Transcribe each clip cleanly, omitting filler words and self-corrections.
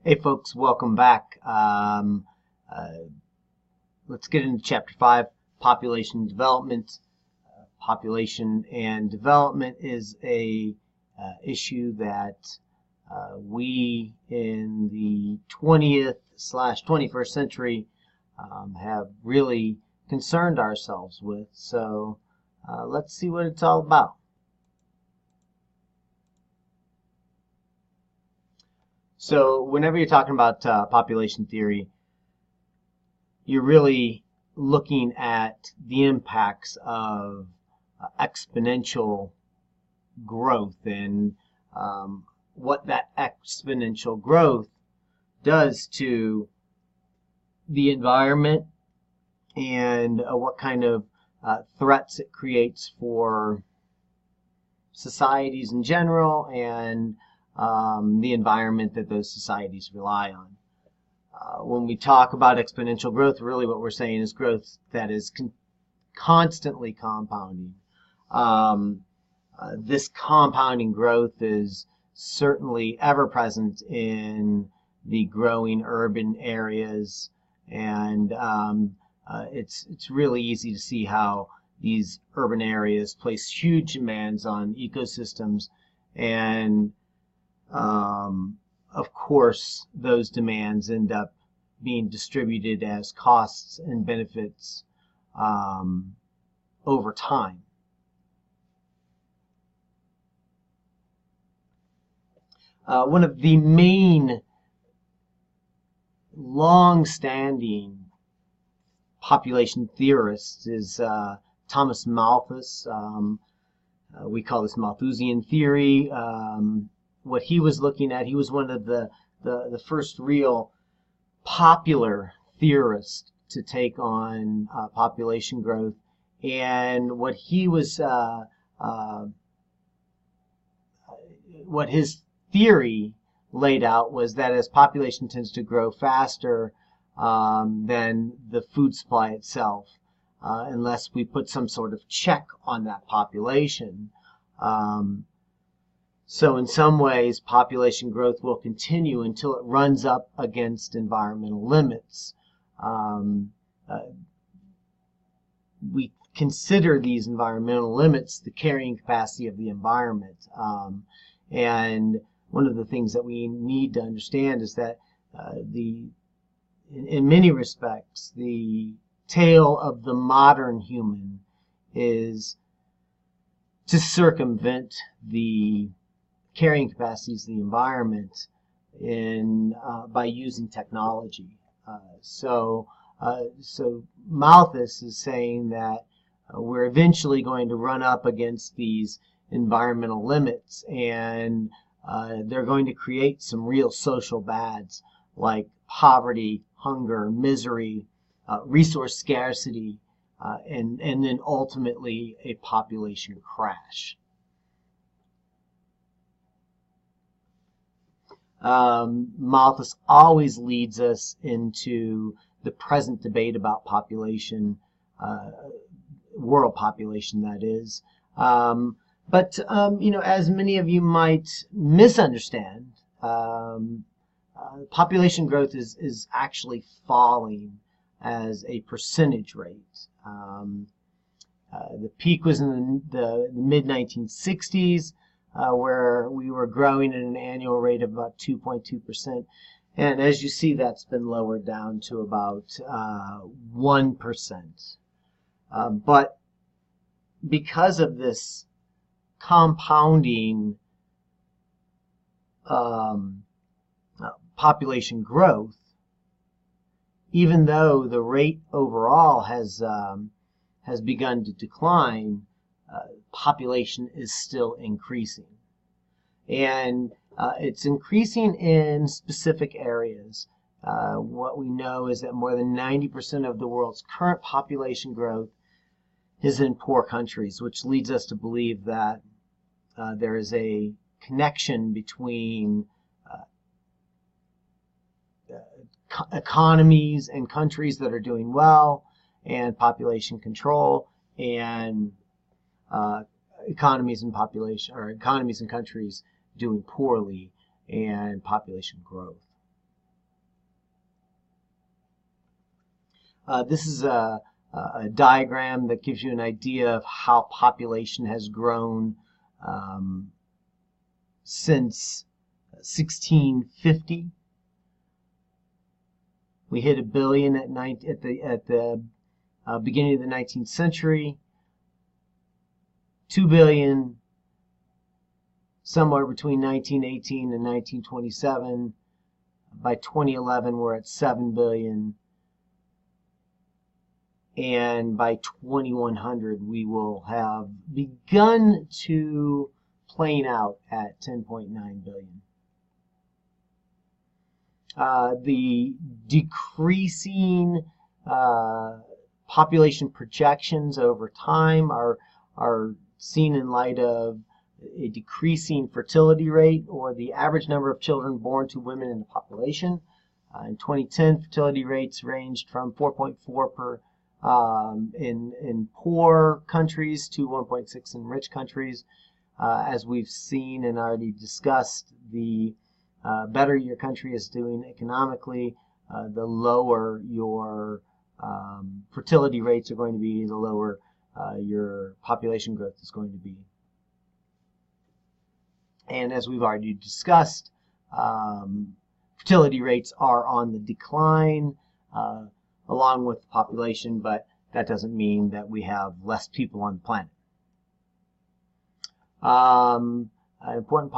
Hey folks, welcome back. Let's get into Chapter 5, Population Development. Population and development is a issue that we in the 20th/21st century have really concerned ourselves with. So let's see what it's all about. So whenever you're talking about population theory, you're really looking at the impacts of exponential growth and what that exponential growth does to the environment and what kind of threats it creates for societies in general and the environment that those societies rely on. When we talk about exponential growth, really what we're saying is growth that is constantly compounding. This compounding growth is certainly ever present in the growing urban areas, and it's really easy to see how these urban areas place huge demands on ecosystems, and of course those demands end up being distributed as costs and benefits over time. One of the main long-standing population theorists is Thomas Malthus. We call this Malthusian theory. What he was looking at, he was one of the first real popular theorists to take on population growth, and what he was what his theory laid out was that as population tends to grow faster than the food supply itself, unless we put some sort of check on that population. So in some ways, population growth will continue until it runs up against environmental limits. We consider these environmental limits the carrying capacity of the environment. And one of the things that we need to understand is that in many respects, the tale of the modern human is to circumvent the carrying capacities of the environment by using technology. So Malthus is saying that we're eventually going to run up against these environmental limits, and they're going to create some real social bads like poverty, hunger, misery, resource scarcity, and then ultimately a population crash. Malthus always leads us into the present debate about population, world population, that is. But as many of you might misunderstand, population growth is actually falling as a percentage rate. The peak was in the mid-1960s, where we were growing at an annual rate of about 2.2%. And as you see, that's been lowered down to about 1%. But because of this compounding population growth, even though the rate overall has begun to decline, population is still increasing. And it's increasing in specific areas. What we know is that more than 90% of the world's current population growth is in poor countries, which leads us to believe that there is a connection between economies and countries that are doing well and population control, and economies and countries doing poorly and population growth. This is a diagram that gives you an idea of how population has grown since 1650. We hit 1 billion at the beginning of the 19th century, 2 billion somewhere between 1918 and 1927. By 2011, we're at 7 billion. And by 2100, we will have begun to plane out at 10.9 billion. The decreasing population projections over time are seen in light of a decreasing fertility rate, or the average number of children born to women in the population. In 2010, fertility rates ranged from 4.4 per in poor countries to 1.6 in rich countries. As we've seen and already discussed, the better your country is doing economically, the lower your fertility rates are going to be, the lower your population growth is going to be. And as we've already discussed, fertility rates are on the decline along with the population, but that doesn't mean that we have less people on the planet. An important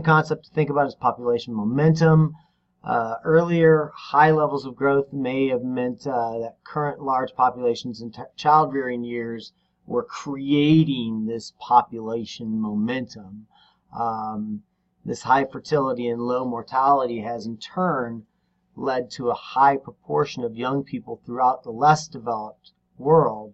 concept to think about is population momentum. Earlier, high levels of growth may have meant that current large populations in child-rearing years were creating this population momentum. This high fertility and low mortality has in turn led to a high proportion of young people throughout the less developed world,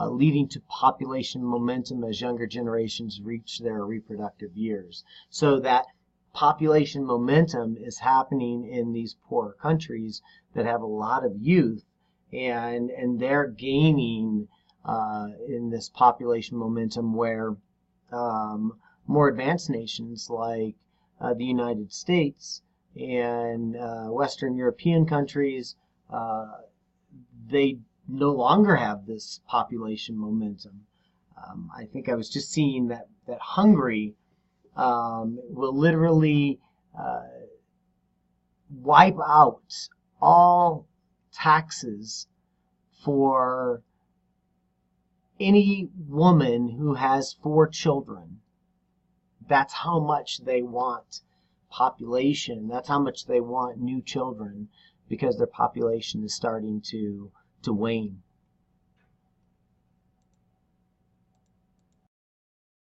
leading to population momentum as younger generations reach their reproductive years. So that population momentum is happening in these poorer countries that have a lot of youth, and they're gaining in this population momentum, where more advanced nations like the United States and Western European countries, they no longer have this population momentum. I think I was just seeing that Hungary will literally wipe out all taxes for any woman who has 4 children. That's how much they want population. That's how much they want new children, because their population is starting to wane.